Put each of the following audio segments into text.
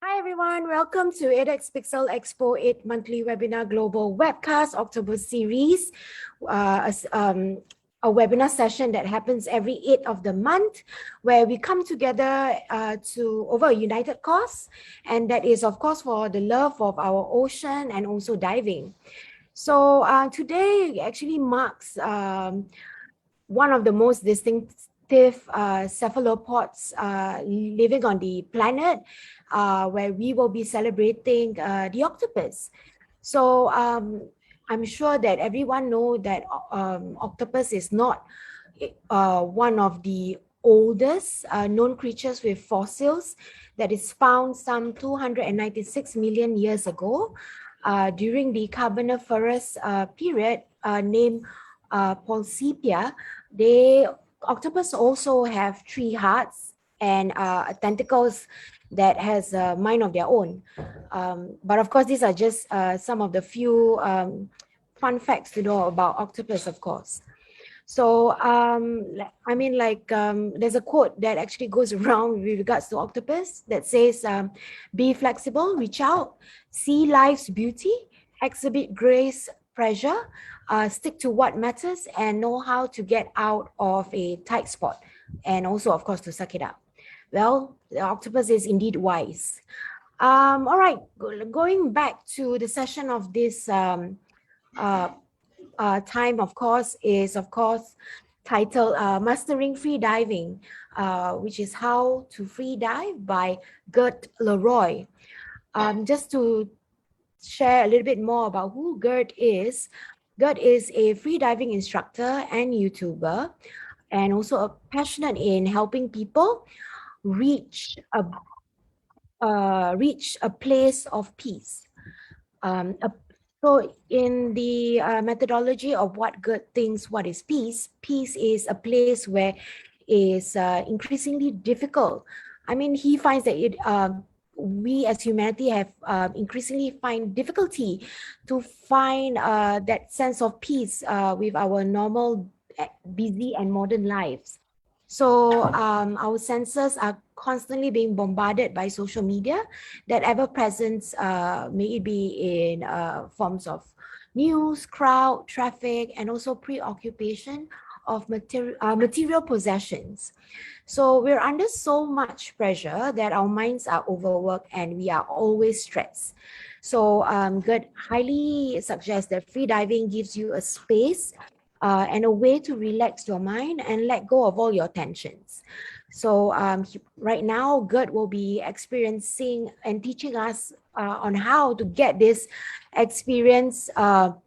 Hi everyone, welcome to edX Pixel Expo 8 monthly webinar global webcast October series, a webinar session that happens every 8th of the month where we come together to over a united cause, and that is of course for the love of our ocean and also diving. So today actually marks one of the most distinctive cephalopods living on the planet, where we will be celebrating the octopus. So I'm sure that everyone knows that octopus is not one of the oldest known creatures with fossils that is found some 296 million years ago during the Carboniferous period named Pulsipia. Octopus also have 3 hearts and tentacles that has a mind of their own. But of course, these are just some of the few fun facts to know about octopus, of course. So, there's a quote that actually goes around with regards to octopus that says, be flexible, reach out, see life's beauty, exhibit grace, pressure, stick to what matters, and know how to get out of a tight spot. And also, of course, to suck it up. Well, the octopus is indeed wise. All right, going back to the session of this time, of course, is titled Mastering Free Diving, which is How to Free Dive by Gert Leroy. Just to share a little bit more about who Gert is. Gert is a free diving instructor and YouTuber, and also passionate in helping people reach a place of peace. So in the methodology of what Gert thinks what is peace, peace is a place where is increasingly difficult. I mean, he finds that we as humanity have increasingly find difficulty to find that sense of peace with our normal, busy and modern lives. So our senses are constantly being bombarded by social media, that ever-present, may it be in forms of news, crowd, traffic, and also preoccupation of material possessions. So we're under so much pressure that our minds are overworked and we are always stressed. So Gert highly suggests that free diving gives you a space and a way to relax your mind and let go of all your tensions. So right now, Gert will be experiencing and teaching us on how to get this experience of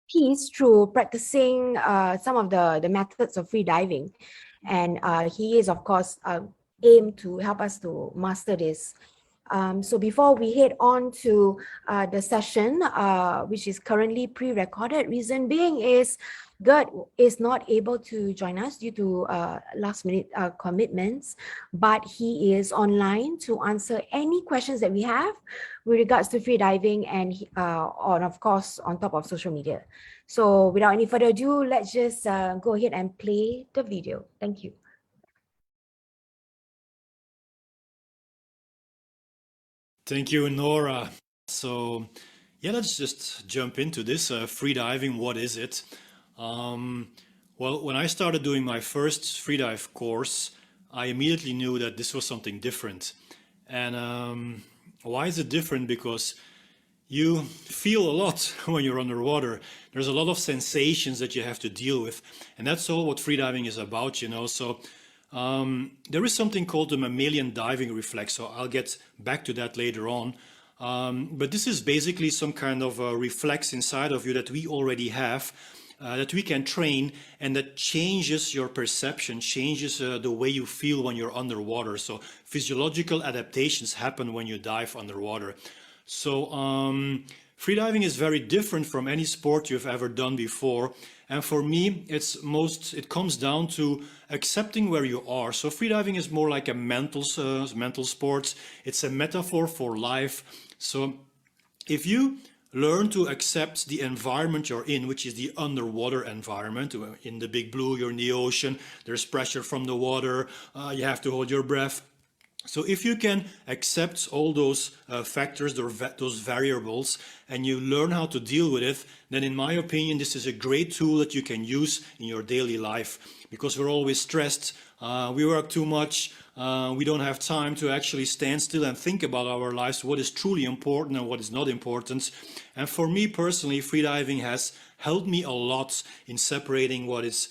peace through practicing some of the methods of free diving. And he is, of course, aimed to help us to master this. So before we head on to the session, which is currently pre-recorded, reason being is Gert is not able to join us due to last-minute commitments, but he is online to answer any questions that we have with regards to free diving and of course, on top of social media. So without any further ado, let's just go ahead and play the video. Thank you. Thank you, Nora. So, yeah, let's just jump into this. Free diving, what is it? Well, when I started doing my first free dive course, I immediately knew that this was something different. And why is it different? Because you feel a lot when you're underwater. There's a lot of sensations that you have to deal with. And that's all what freediving is about, you know. So there is something called the mammalian diving reflex. So I'll get back to that later on. But this is basically some kind of a reflex inside of you that we already have, that we can train, and that changes your perception, changes the way you feel when you're underwater. So physiological adaptations happen when you dive underwater. So freediving is very different from any sport you've ever done before. And for me, it comes down to accepting where you are. So freediving is more like a mental sport. It's a metaphor for life. So if you learn to accept the environment you're in, which is the underwater environment. In the big blue, you're in the ocean, there's pressure from the water, you have to hold your breath. So if you can accept all those factors, those variables, and you learn how to deal with it, then in my opinion, this is a great tool that you can use in your daily life, because we're always stressed, we work too much, we don't have time to actually stand still and think about our lives, what is truly important and what is not important. And for me personally, freediving has helped me a lot in separating what is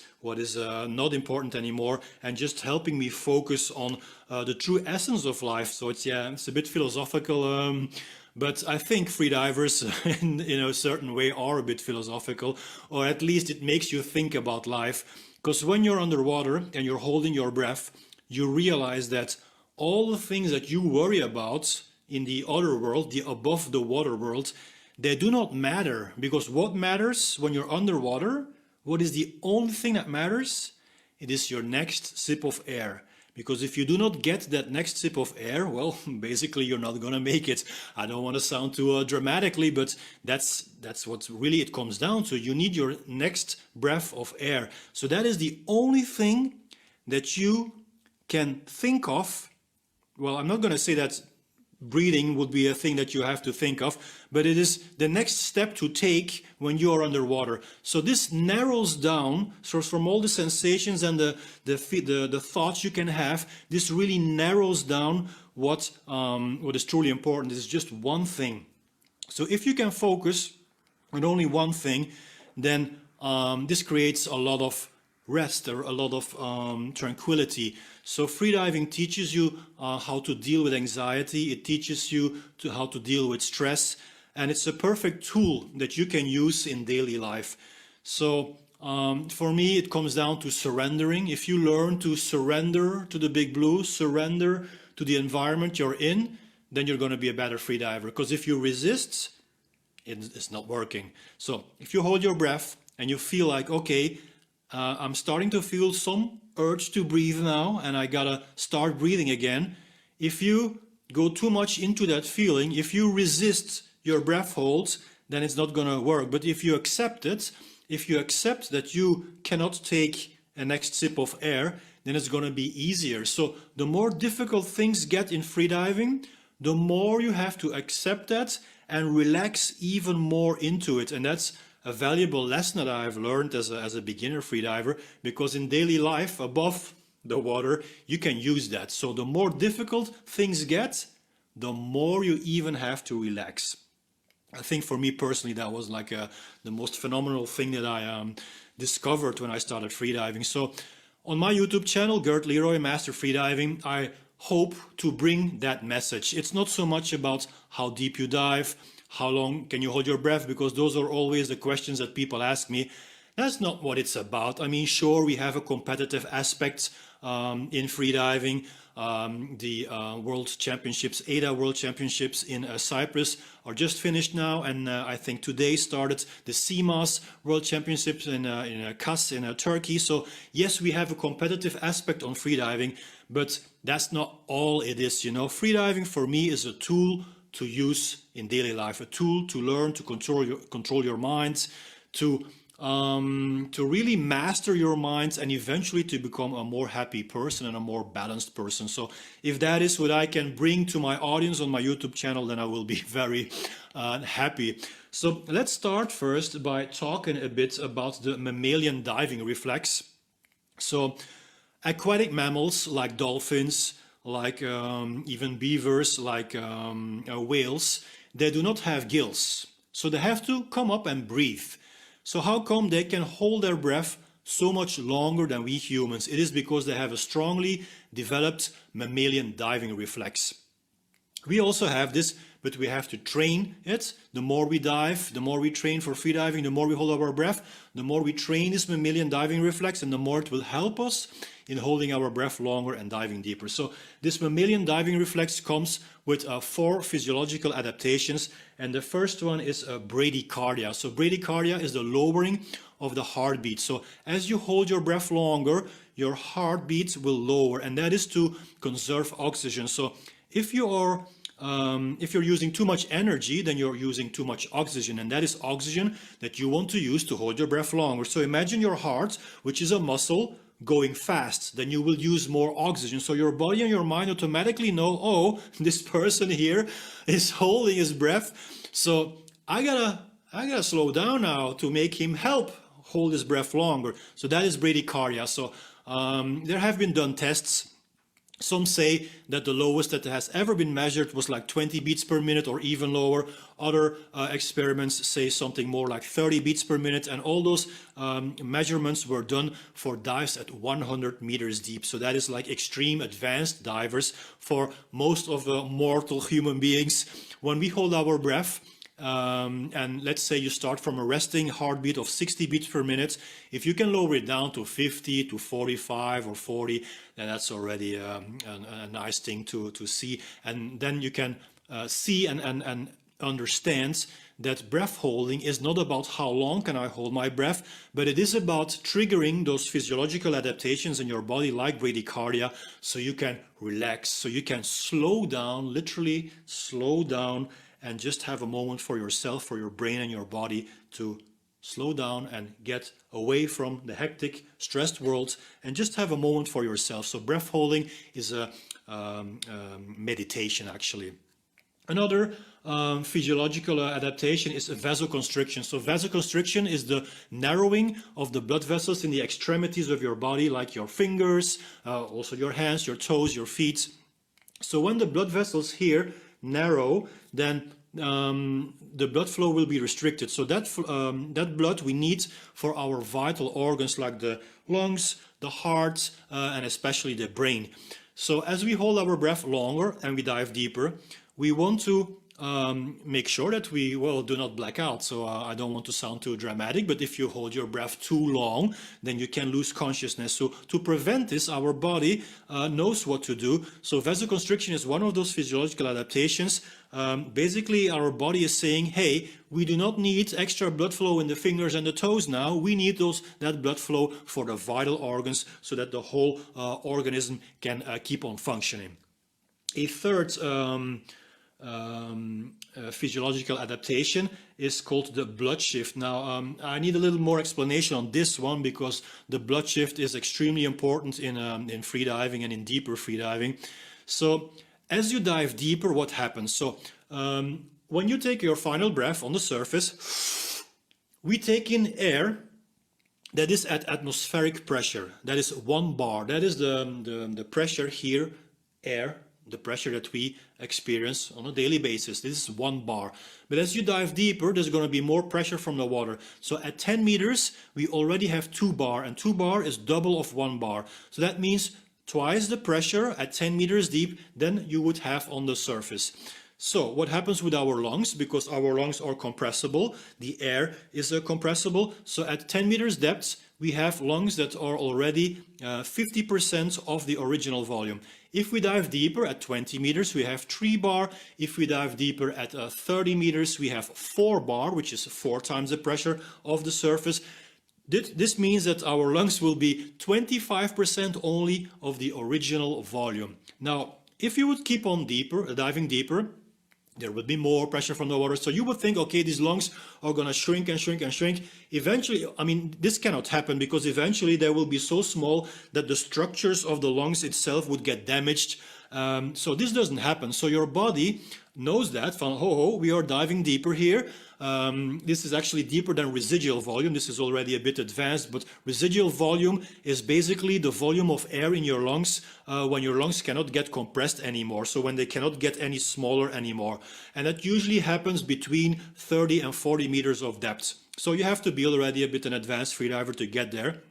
not important anymore, and just helping me focus on the true essence of life. So it's a bit philosophical, but I think freedivers in a certain way are a bit philosophical, or at least it makes you think about life. Because when you're underwater and you're holding your breath, you realize that all the things that you worry about in the other world, the above the water world, they do not matter. Because what matters when you're underwater, what is the only thing that matters? It is your next sip of air. Because if you do not get that next sip of air, well, basically you're not going to make it. I don't want to sound too dramatically, but that's what really it comes down to. You need your next breath of air. So that is the only thing that you can think of. Well, I'm not going to say that breathing would be a thing that you have to think of, but it is the next step to take when you are underwater. So this narrows down, so from all the sensations and the thoughts you can have, this really narrows down what is truly important. This is just one thing. So if you can focus on only one thing, then this creates a lot of rest or a lot of tranquility. So freediving teaches you how to deal with anxiety. It teaches you how to deal with stress, and it's a perfect tool that you can use in daily life. So for me, it comes down to surrendering. If you learn to surrender to the big blue, surrender to the environment you're in, then you're going to be a better freediver. Because if you resist, it's not working. So if you hold your breath and you feel like, okay, I'm starting to feel some urge to breathe now, and I gotta start breathing again. If you go too much into that feeling, if you resist your breath holds, then it's not gonna work. But if you accept it, if you accept that you cannot take a next sip of air, then it's gonna be easier. So the more difficult things get in freediving, the more you have to accept that and relax even more into it. And that's a valuable lesson that I've learned as a beginner freediver, because in daily life above the water you can use that. So the more difficult things get, the more you even have to relax. I think for me personally that was like the most phenomenal thing that I discovered when I started freediving. So on my YouTube channel, Gert Leroy Master Freediving, I hope to bring that message. It's not so much about how deep you dive, how long can you hold your breath, because those are always the questions that people ask me. That's not what it's about. I mean, sure, we have a competitive aspect in freediving. The World Championships, ADA World Championships in Cyprus are just finished now, and I think today started the CMAS World Championships in Kas in Turkey. So yes, we have a competitive aspect on freediving, but that's not all it is. You know, freediving for me is a tool to use in daily life, a tool to learn to control your minds, to really master your minds, and eventually to become a more happy person and a more balanced person. So if that is what I can bring to my audience on my YouTube channel, then I will be very happy. So let's start first by talking a bit about the mammalian diving reflex. So aquatic mammals like dolphins, like even beavers, like whales, they do not have gills. So they have to come up and breathe. So how come they can hold their breath so much longer than we humans? It is because they have a strongly developed mammalian diving reflex. We also have this, but we have to train it. The more we dive, the more we train for freediving, the more we hold our breath, the more we train this mammalian diving reflex, and the more it will help us in holding our breath longer and diving deeper. So this mammalian diving reflex comes with 4 physiological adaptations, and the first one is bradycardia. So bradycardia is the lowering of the heartbeat. So as you hold your breath longer, your heartbeat will lower, and that is to conserve oxygen. So if you are if you're using too much energy, then you're using too much oxygen, and that is oxygen that you want to use to hold your breath longer. So imagine your heart, which is a muscle, going fast, then you will use more oxygen. So your body and your mind automatically know, oh, this person here is holding his breath, so I gotta slow down now to make him help hold his breath longer. So that is bradycardia. So there have been done tests. Some say that the lowest that has ever been measured was like 20 beats per minute or even lower. Other experiments say something more like 30 beats per minute, and all those measurements were done for dives at 100 meters deep. So that is like extreme advanced divers. For most of the mortal human beings, when we hold our breath, and let's say you start from a resting heartbeat of 60 beats per minute, if you can lower it down to 50 to 45 or 40, then that's already a nice thing to see. And then you can see and understand that breath holding is not about how long can I hold my breath, but it is about triggering those physiological adaptations in your body like bradycardia, so you can relax, so you can slow down, literally slow down, and just have a moment for yourself, for your brain and your body to slow down and get away from the hectic, stressed world and just have a moment for yourself. So breath holding is a meditation, actually. Another physiological adaptation is vasoconstriction. So vasoconstriction is the narrowing of the blood vessels in the extremities of your body, like your fingers, also your hands, your toes, your feet. So when the blood vessels here narrow, then the blood flow will be restricted. So that blood we need for our vital organs like the lungs, the heart, and especially the brain. So as we hold our breath longer and we dive deeper, we want to make sure that we, well, do not black out. So I don't want to sound too dramatic, but if you hold your breath too long, then you can lose consciousness. So to prevent this, our body knows what to do. So vasoconstriction is one of those physiological adaptations. Basically, our body is saying, hey, we do not need extra blood flow in the fingers and the toes now. We need that blood flow for the vital organs so that the whole organism can keep on functioning. A third physiological adaptation is called the blood shift. Now, I need a little more explanation on this one because the blood shift is extremely important in freediving and in deeper freediving. So as you dive deeper, what happens? So when you take your final breath on the surface, we take in air that is at atmospheric pressure. That is 1 bar. That is the pressure here, air, the pressure that we experience on a daily basis. This is 1 bar. But as you dive deeper, there's going to be more pressure from the water. So at 10 meters, we already have 2 bar, and 2 bar is double of 1 bar. So that means twice the pressure at 10 meters deep than you would have on the surface. So what happens with our lungs? Because our lungs are compressible, the air is compressible. So at 10 meters depth, we have lungs that are already 50% of the original volume. If we dive deeper at 20 meters, we have 3 bar. If we dive deeper at 30 meters, we have 4 bar, which is 4 times the pressure of the surface. This means that our lungs will be 25% only of the original volume. Now, if you would keep on diving deeper, there would be more pressure from the water. So you would think, okay, these lungs are going to shrink and shrink and shrink. Eventually, I mean, this cannot happen because eventually they will be so small that the structures of the lungs itself would get damaged. So this doesn't happen. So your body knows that, van, ho, we are diving deeper here. This is actually deeper than residual volume. This is already a bit advanced, but residual volume is basically the volume of air in your lungs when your lungs cannot get compressed anymore. So when they cannot get any smaller anymore. And that usually happens between 30 and 40 meters of depth. So you have to be already a bit an advanced freediver to get there.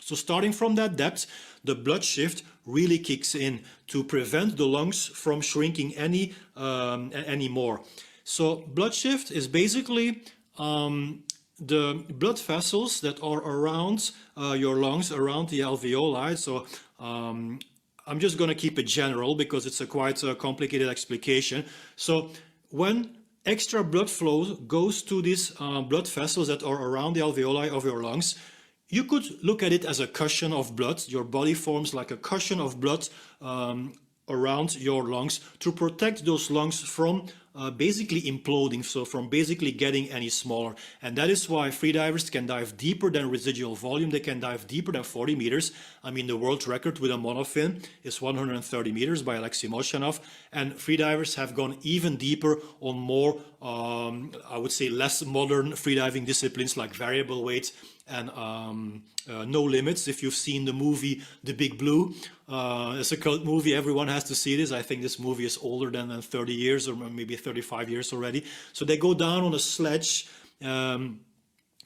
So starting from that depth, the blood shift really kicks in to prevent the lungs from shrinking any more. So blood shift is basically the blood vessels that are around your lungs, around the alveoli. So I'm just going to keep it general because it's a quite complicated explication. So when extra blood flow goes to these blood vessels that are around the alveoli of your lungs, you could look at it as a cushion of blood. Your body forms like a cushion of blood around your lungs to protect those lungs from basically imploding, so from basically getting any smaller. And that is why freedivers can dive deeper than residual volume. They can dive deeper than 40 meters. I mean, the world record with a monofin is 130 meters by Alexei Molchanov, and freedivers have gone even deeper on more, I would say, less modern freediving disciplines like variable weight and no limits. If you've seen the movie The Big Blue, it's a cult movie, everyone has to see this. I think this movie is older than 30 years or maybe 35 years already. So they go down on a sledge, and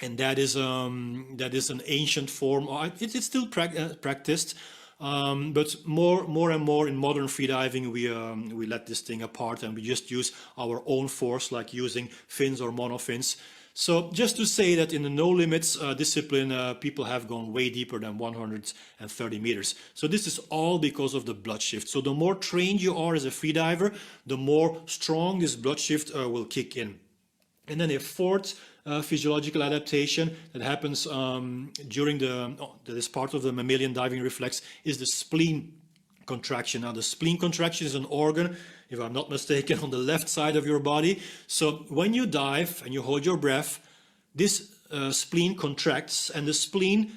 that is an ancient form. It's still practiced, but more and more in modern freediving we let this thing apart and we just use our own force, like using fins or monofins. So just to say that in the no limits discipline, people have gone way deeper than 130 meters. So this is all because of the blood shift. So the more trained you are as a freediver, the more strong this blood shift will kick in. And then a fourth physiological adaptation that happens during that is part of the mammalian diving reflex is the spleen contraction. Now the spleen contraction is an organ, if I'm not mistaken, on the left side of your body. So when you dive and you hold your breath, this spleen contracts, and the spleen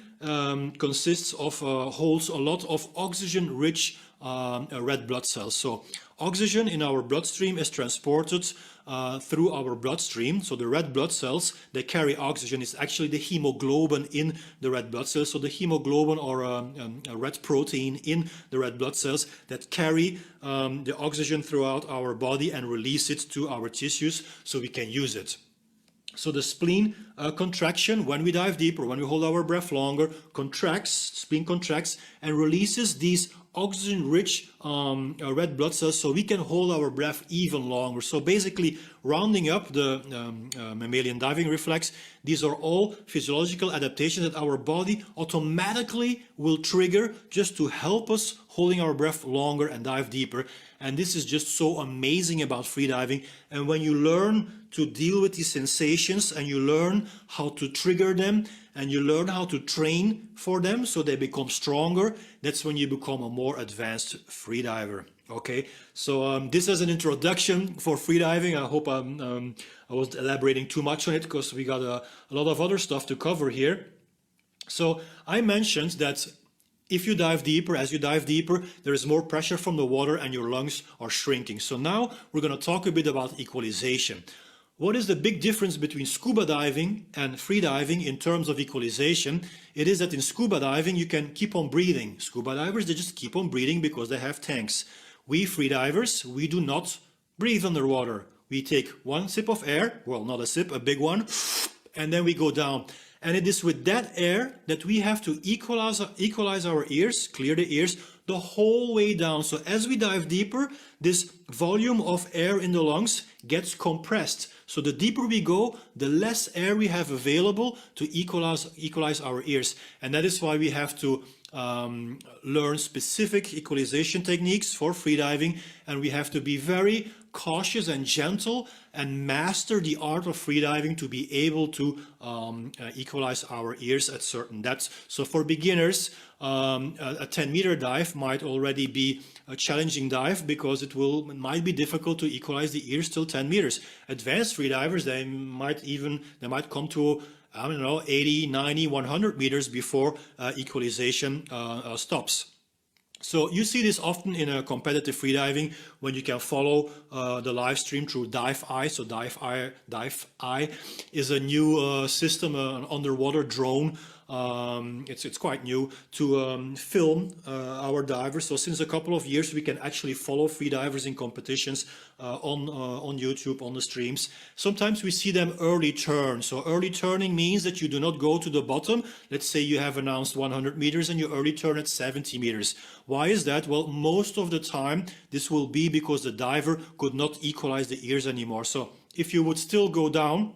consists of holds a lot of oxygen-rich red blood cells. So oxygen in our bloodstream is transported through our bloodstream. So the red blood cells, they carry oxygen. It's actually the hemoglobin in the red blood cells. So the hemoglobin, or a red protein in the red blood cells, that carry the oxygen throughout our body and release it to our tissues so we can use it. So the spleen contraction, when we dive deeper, when we hold our breath longer, spleen contracts and releases these oxygen-rich red blood cells so we can hold our breath even longer. So basically, rounding up the mammalian diving reflex, these are all physiological adaptations that our body automatically will trigger just to help us holding our breath longer and dive deeper. And this is just so amazing about freediving. And when you learn to deal with these sensations and you learn how to trigger them and you learn how to train for them so they become stronger, that's when you become a more advanced freediver. Okay, so this is an introduction for freediving. I hope I was elaborating too much on it, because we got a lot of other stuff to cover here. So I mentioned that if you dive deeper, as you dive deeper, there is more pressure from the water and your lungs are shrinking. So now we're going to talk a bit about equalization. What is the big difference between scuba diving and freediving in terms of equalization? It is that in scuba diving, you can keep on breathing. Scuba divers, they just keep on breathing because they have tanks. We freedivers, we do not breathe underwater. We take one sip of air, well, not a sip, a big one, and then we go down. And it is with that air that we have to equalize our ears, clear the ears, the whole way down. So as we dive deeper, this volume of air in the lungs gets compressed. So the deeper we go, the less air we have available to equalize our ears. And that is why we have to learn specific equalization techniques for freediving, and we have to be very cautious and gentle and master the art of freediving to be able to equalize our ears at certain depths. So for beginners, a 10-meter dive might already be a challenging dive because it might be difficult to equalize the ears till 10 meters. Advanced freedivers, they might come to, I don't know, 80, 90, 100 meters before equalization stops. So you see this often in a competitive freediving when you can follow the live stream through Dive-Eye. So Dive-Eye is a new system, an underwater drone. It's quite new to film our divers. So since a couple of years, we can actually follow freedivers in competitions on YouTube, on the streams. Sometimes we see them early turn. So early turning means that you do not go to the bottom. Let's say you have announced 100 meters and you early turn at 70 meters. Why is that? Well, most of the time, this will be because the diver could not equalize the ears anymore. So if you would still go down,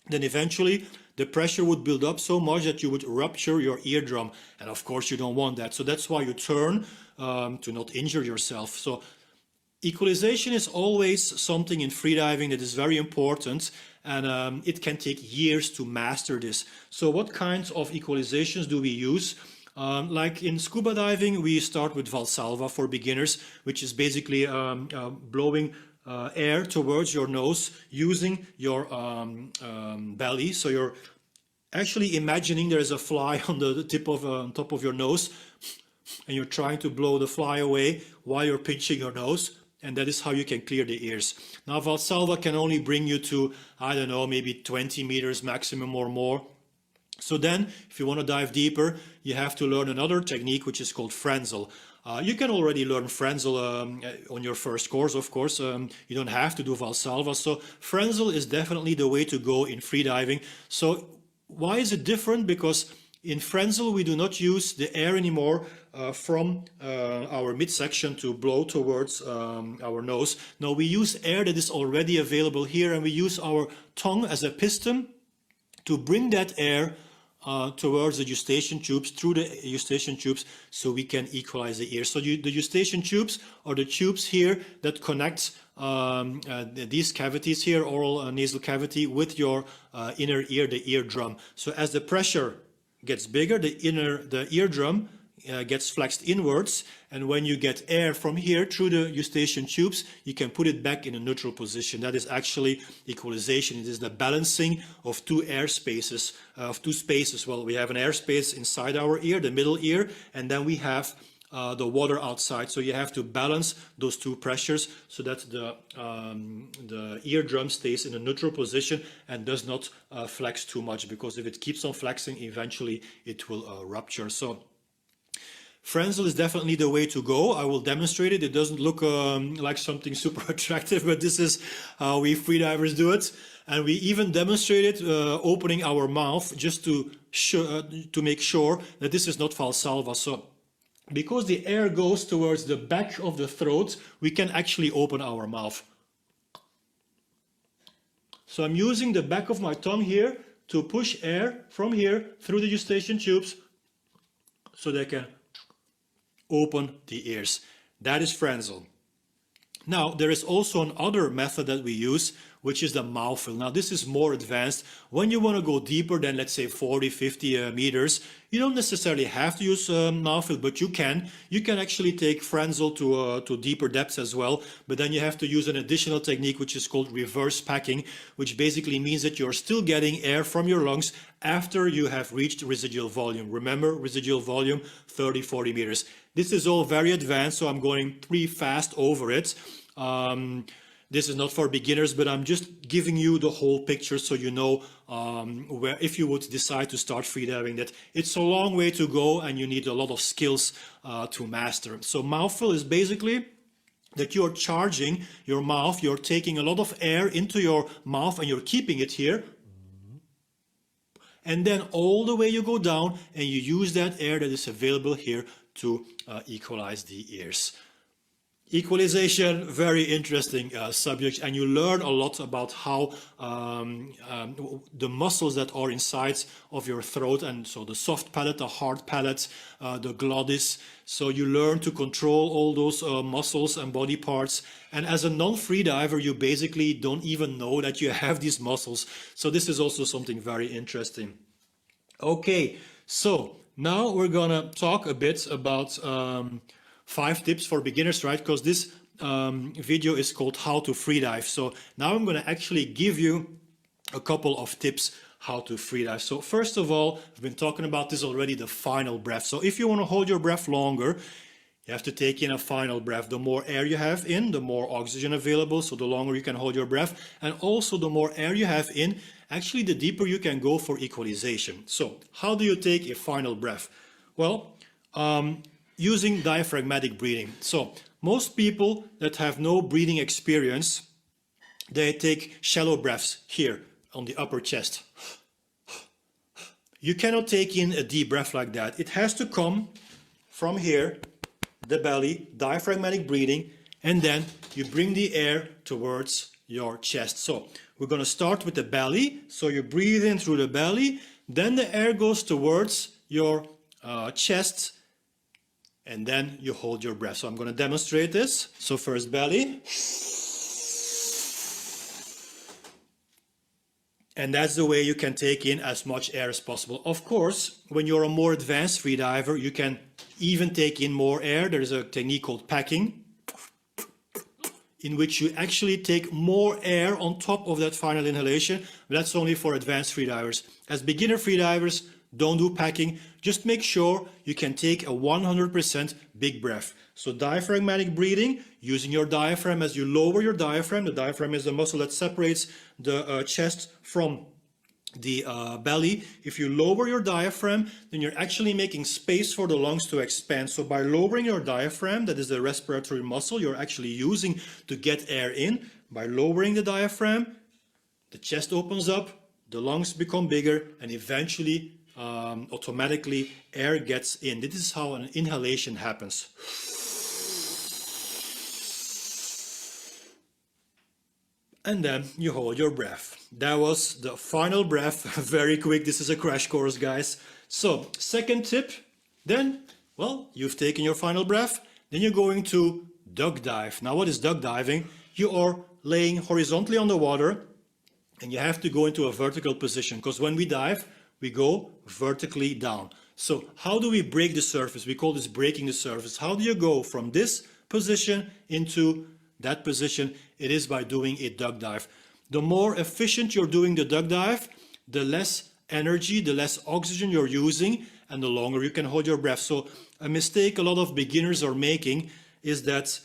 then eventually the pressure would build up so much that you would rupture your eardrum. And of course, you don't want that. So that's why you turn to not injure yourself. So equalization is always something in freediving that is very important, and it can take years to master this. So what kinds of equalizations do we use? Like in scuba diving, we start with Valsalva for beginners, which is basically blowing air towards your nose using your belly. So you're actually imagining there is a fly on the tip of top of your nose, and you're trying to blow the fly away while you're pinching your nose, and that is how you can clear the ears. Now Valsalva can only bring you to, I don't know, maybe 20 meters maximum or more. So then, if you want to dive deeper, you have to learn another technique which is called Frenzel. You can already learn Frenzel on your first course, of course. You don't have to do Valsalva. So Frenzel is definitely the way to go in freediving. So why is it different? Because in Frenzel, we do not use the air anymore from our midsection to blow towards our nose. No, we use air that is already available here, and we use our tongue as a piston to bring that air towards the eustachian tubes, through the eustachian tubes, so we can equalize the ear. So the eustachian tubes are the tubes here that connect these cavities here, oral nasal cavity, with your inner ear, the eardrum. So as the pressure gets bigger, the eardrum gets flexed inwards, and when you get air from here through the eustachian tubes, you can put it back in a neutral position. That is actually equalization. It is the balancing of two air spaces, of two spaces. Well, we have an air space inside our ear, the middle ear, and then we have the water outside. So you have to balance those two pressures so that the eardrum stays in a neutral position and does not flex too much, because if it keeps on flexing, eventually it will rupture. So Frenzel is definitely the way to go. I will demonstrate it. It doesn't look like something super attractive, but this is how we freedivers do it. And we even demonstrated opening our mouth just to make sure that this is not Valsalva. So because the air goes towards the back of the throat, we can actually open our mouth. So I'm using the back of my tongue here to push air from here through the eustachian tubes so they can open the ears. That is Frenzel. Now, there is also another method that we use, which is the Mouthful. Now, this is more advanced. When you want to go deeper than, let's say, 40, 50 meters, you don't necessarily have to use Mouthful, but you can. You can actually take Frenzel to deeper depths as well, but then you have to use an additional technique, which is called reverse packing, which basically means that you're still getting air from your lungs after you have reached residual volume. Remember, residual volume, 30, 40 meters. This is all very advanced, so I'm going pretty fast over it. This is not for beginners, but I'm just giving you the whole picture so you know where, if you would decide to start freediving, that it's a long way to go and you need a lot of skills to master. So Mouthful is basically that you're charging your mouth, you're taking a lot of air into your mouth and you're keeping it here. And then all the way you go down and you use that air that is available here to equalize the ears. Equalization, very interesting subject, and you learn a lot about how the muscles that are inside of your throat, and so the soft palate, the hard palate, the glottis. So you learn to control all those muscles and body parts. And as a non-freediver, you basically don't even know that you have these muscles. So this is also something very interesting. Okay, so now we're gonna talk a bit about 5 tips for beginners, right? Because this video is called How to Freedive. So now I'm going to actually give you a couple of tips how to freedive. So first of all, I've been talking about this already, the final breath. So if you want to hold your breath longer, you have to take in a final breath. The more air you have in, the more oxygen available, so the longer you can hold your breath. And also the more air you have in, actually the deeper you can go for equalization. So how do you take a final breath? Well, using diaphragmatic breathing. So most people that have no breathing experience, they take shallow breaths here on the upper chest. You cannot take in a deep breath like that. It has to come from here, the belly, diaphragmatic breathing, and then you bring the air towards your chest. So we're going to start with the belly. So you breathe in through the belly, then the air goes towards your chest, and then you hold your breath. So I'm going to demonstrate this. So first belly. And that's the way you can take in as much air as possible. Of course, when you're a more advanced freediver, you can even take in more air. There's a technique called packing, in which you actually take more air on top of that final inhalation. But that's only for advanced freedivers. As beginner freedivers, don't do packing. Just make sure you can take a 100% big breath. So diaphragmatic breathing, using your diaphragm as you lower your diaphragm. The diaphragm is the muscle that separates the chest from the belly. If you lower your diaphragm, then you're actually making space for the lungs to expand. So by lowering your diaphragm, that is the respiratory muscle you're actually using to get air in, by lowering the diaphragm, the chest opens up, the lungs become bigger, and eventually, automatically, air gets in. This is how an inhalation happens. And then you hold your breath. That was the final breath. Very quick. This is a crash course, guys. So, second tip. Then, well, you've taken your final breath. Then you're going to duck dive. Now, what is duck diving? You are laying horizontally on the water, and you have to go into a vertical position, because when we dive, we go vertically down. So how do we break the surface? We call this breaking the surface. How do you go from this position into that position? It is by doing a duck dive. The more efficient you're doing the duck dive, the less energy, the less oxygen you're using, and the longer you can hold your breath. So a mistake a lot of beginners are making is that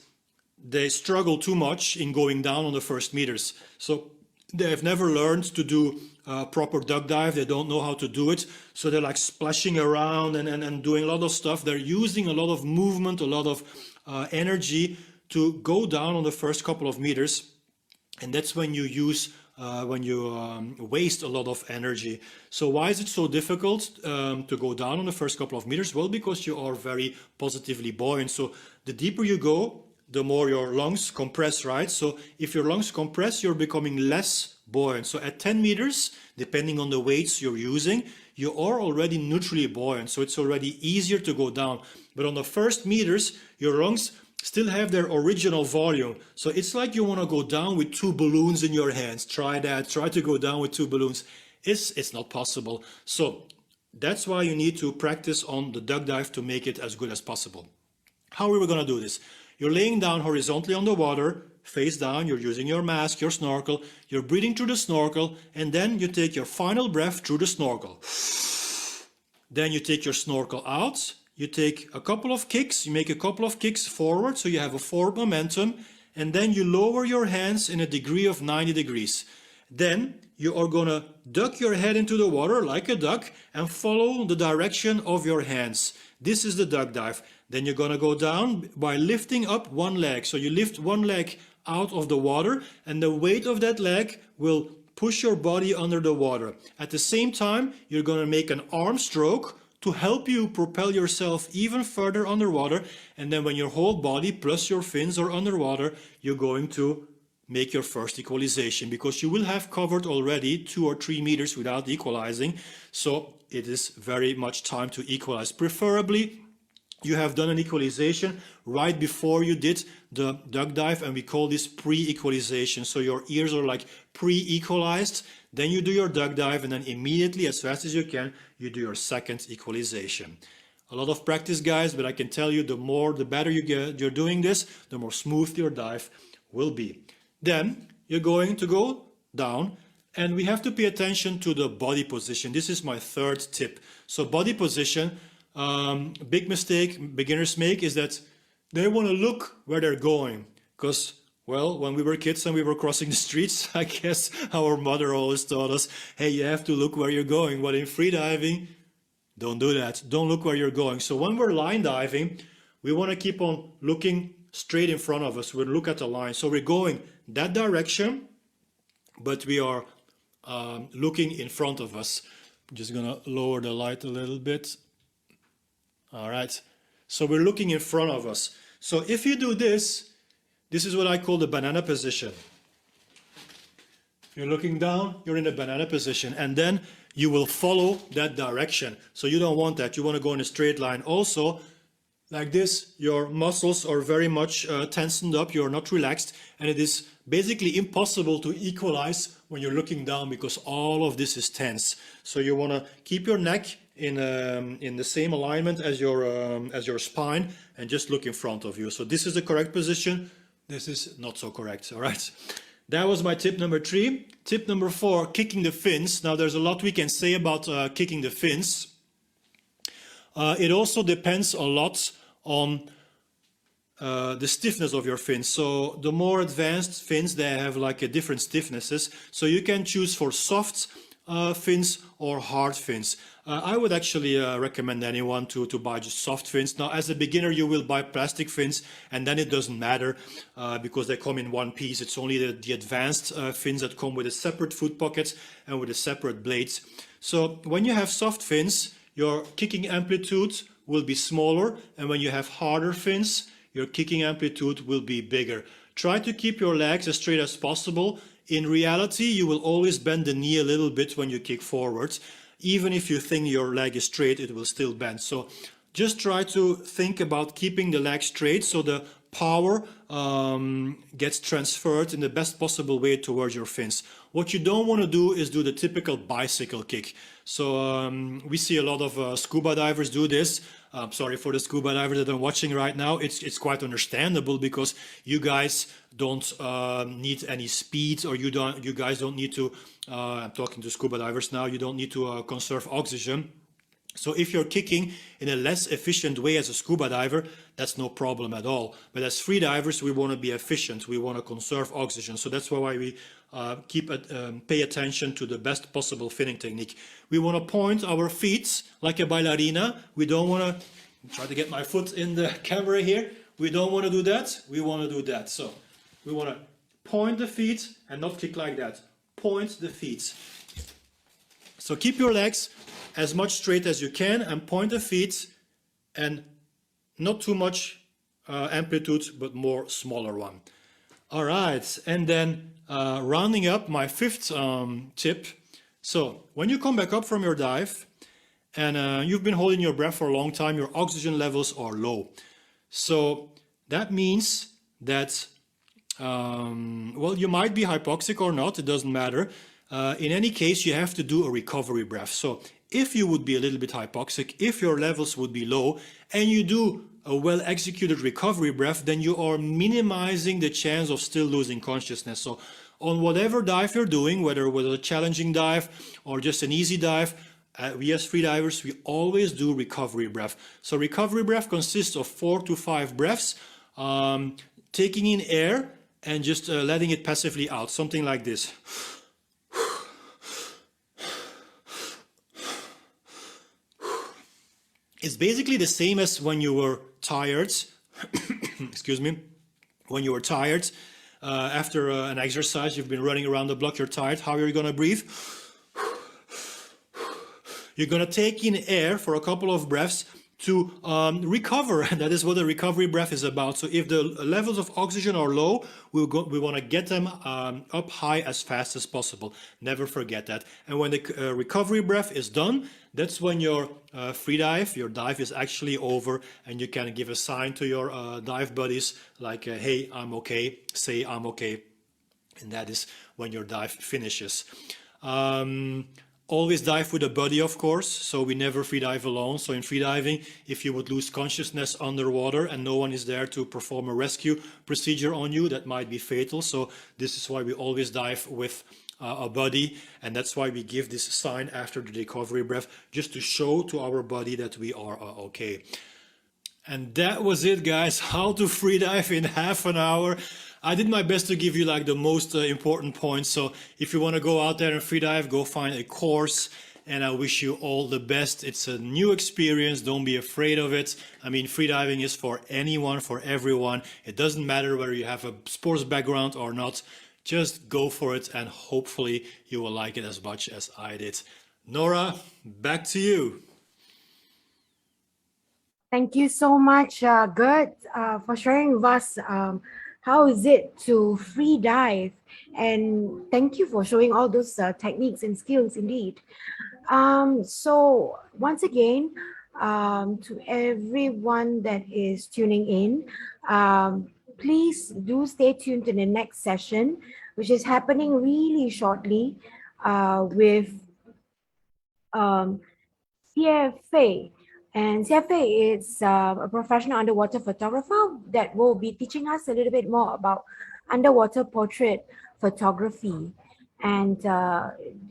they struggle too much in going down on the first meters. So they have never learned to do a proper duck dive. They don't know how to do it. So they're like splashing around and doing a lot of stuff. They're using a lot of movement, a lot of energy to go down on the first couple of meters. And that's when you waste a lot of energy. So why is it so difficult to go down on the first couple of meters? Well, because you are very positively buoyant. So the deeper you go, the more your lungs compress, right? So if your lungs compress, you're becoming less buoyant. So at 10 meters, depending on the weights you're using, you are already neutrally buoyant. So it's already easier to go down. But on the first meters, your lungs still have their original volume. So it's like you want to go down with 2 balloons in your hands. Try that. Try to go down with 2 balloons. It's not possible. So that's why you need to practice on the duck dive to make it as good as possible. How are we going to do this? You're laying down horizontally on the water, face down, you're using your mask, your snorkel, you're breathing through the snorkel, and then you take your final breath through the snorkel. Then you take your snorkel out, you take a couple of kicks, you make a couple of kicks forward, so you have a forward momentum, and then you lower your hands in a degree of 90 degrees. Then you are going to duck your head into the water like a duck and follow the direction of your hands. This is the duck dive. Then you're going to go down by lifting up one leg. So you lift one leg out of the water, and the weight of that leg will push your body under the water. At the same time, you're going to make an arm stroke to help you propel yourself even further underwater. And then when your whole body plus your fins are underwater, you're going to make your first equalization, because you will have covered already 2 or 3 meters without equalizing. So it is very much time to equalize. Preferably, you have done an equalization right before you did the duck dive, and we call this pre-equalization. So your ears are like pre-equalized, then you do your duck dive, and then immediately, as fast as you can, you do your second equalization. A lot of practice, guys, but I can tell you the better you're doing this, the more smooth your dive will be. Then you're going to go down, and we have to pay attention to the body position. This is my third tip. So body position, big mistake beginners make is that they want to look where they're going. Because, well, when we were kids and we were crossing the streets, I guess our mother always taught us, hey, you have to look where you're going. But in freediving, don't do that. Don't look where you're going. So when we're line diving, we want to keep on looking straight in front of us. We look at the line. So we're going that direction, but we are looking in front of us. I'm just going to lower the light a little bit. All right. So we're looking in front of us. So if you do this, this is what I call the banana position. You're looking down, you're in a banana position, and then you will follow that direction. So you don't want that. You want to go in a straight line. Also, like this, your muscles are very much tensioned up. You're not relaxed, and it is basically impossible to equalize when you're looking down because all of this is tense. So you want to keep your neck in the same alignment as your spine and just look in front of you. So this is the correct position. This is not so correct. All right. That was my tip number 3. Tip number 4, kicking the fins. Now there's a lot we can say about kicking the fins. It also depends a lot on the stiffness of your fins. So the more advanced fins, they have like a different stiffnesses. So you can choose for soft fins or hard fins. I would actually recommend anyone to buy just soft fins. Now, as a beginner, you will buy plastic fins, and then it doesn't matter because they come in one piece. It's only the advanced fins that come with a separate foot pocket and with a separate blades. So when you have soft fins, your kicking amplitude will be smaller, and when you have harder fins, your kicking amplitude will be bigger. Try to keep your legs as straight as possible. In reality, you will always bend the knee a little bit when you kick forward. Even if you think your leg is straight, it will still bend. So just try to think about keeping the leg straight so the power gets transferred in the best possible way towards your fins. What you don't want to do is do the typical bicycle kick. So we see a lot of scuba divers do this. Sorry for the scuba divers that are watching right now. It's quite understandable because you guys don't need any speed, or you guys don't need to. I'm talking to scuba divers now. You don't need to conserve oxygen. So if you're kicking in a less efficient way as a scuba diver, that's no problem at all. But as free divers, we want to be efficient. We want to conserve oxygen. So that's why we pay attention to the best possible finning technique. We want to point our feet like a ballerina. We don't want to try to get my foot in the camera here. We don't want to do that. We want to do that. So we want to point the feet and not kick like that. Point the feet. So keep your legs as much straight as you can and point the feet, and not too much amplitude, but more smaller one. All right, and then rounding up my 5th tip. So when you come back up from your dive and you've been holding your breath for a long time, your oxygen levels are low. So that means that, well, you might be hypoxic or not, it doesn't matter. In any case, you have to do a recovery breath. So if you would be a little bit hypoxic, if your levels would be low, and you do a well-executed recovery breath, then you are minimizing the chance of still losing consciousness. So on whatever dive you're doing, whether it was a challenging dive or just an easy dive, we as free divers, we always do recovery breath. So recovery breath consists of 4 to 5 breaths, taking in air and just letting it passively out, something like this. It's basically the same as when you were tired, excuse me, when you were tired after an exercise, you've been running around the block, you're tired. How are you going to breathe? You're going to take in air for a couple of breaths to recover, and that is what the recovery breath is about. So if the levels of oxygen are low, we want to get them up high as fast as possible. Never forget that. And when the recovery breath is done, that's when your free dive, your dive is actually over, and you can give a sign to your dive buddies like, hey, I'm okay, say I'm okay. And that is when your dive finishes. Always dive with a buddy, of course, so we never free dive alone. So in free diving, if you would lose consciousness underwater and no one is there to perform a rescue procedure on you, that might be fatal. So this is why we always dive with a buddy, and that's why we give this sign after the recovery breath, just to show to our body that we are okay. And that was it, guys. How to free dive in half an hour. I did my best to give you like the most important points. So if you want to go out there and free dive, go find a course, and I wish you all the best. It's a new experience. Don't be afraid of it. I mean, free diving is for anyone, for everyone. It doesn't matter whether you have a sports background or not. Just go for it, and hopefully you will like it as much as I did. Nora, back to you. Thank you so much, Gert, for sharing with us how is it to free dive, and thank you for showing all those techniques and skills indeed. So once again, to everyone that is tuning in, please do stay tuned to the next session, which is happening really shortly with CFA. And CFA is a professional underwater photographer that will be teaching us a little bit more about underwater portrait photography. And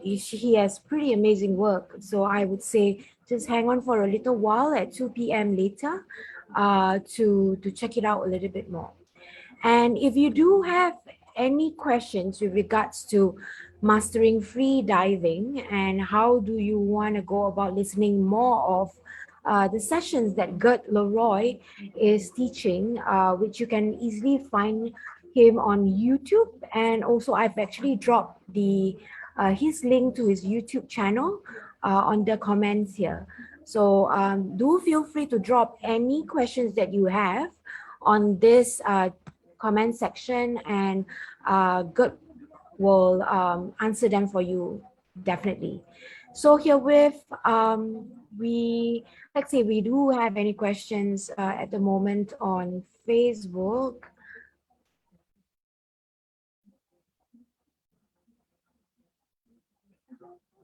he has pretty amazing work. So I would say just hang on for a little while at 2 p.m. later to check it out a little bit more. And if you do have any questions with regards to mastering free diving and how do you want to go about listening more of the sessions that Gert Leroy is teaching, which you can easily find him on YouTube. And also I've actually dropped the his link to his YouTube channel on the comments here. So do feel free to drop any questions that you have on this comment section, and Gert will answer them for you definitely. So herewith, let's say we do have any questions at the moment on Facebook.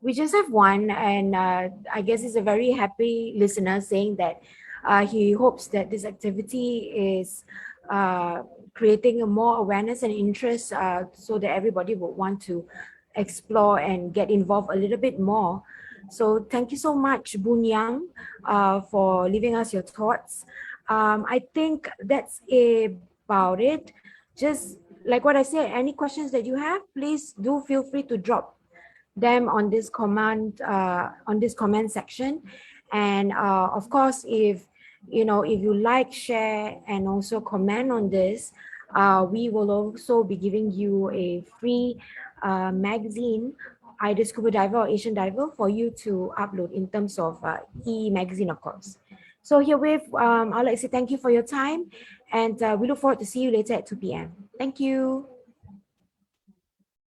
We just have one, and I guess he's a very happy listener saying that he hopes that this activity is creating a more awareness and interest so that everybody would want to explore and get involved a little bit more. So thank you so much, Boon Yang, for leaving us your thoughts. I think that's about it. Just like what I said, any questions that you have, please do feel free to drop them on this comment section. And of course, if you like, share, and also comment on this, we will also be giving you a free magazine, either Scuba Diver or Asian Diver, for you to upload in terms of e-magazine, of course. So herewith, I'd like to say thank you for your time, and we look forward to see you later at 2 p.m. Thank you.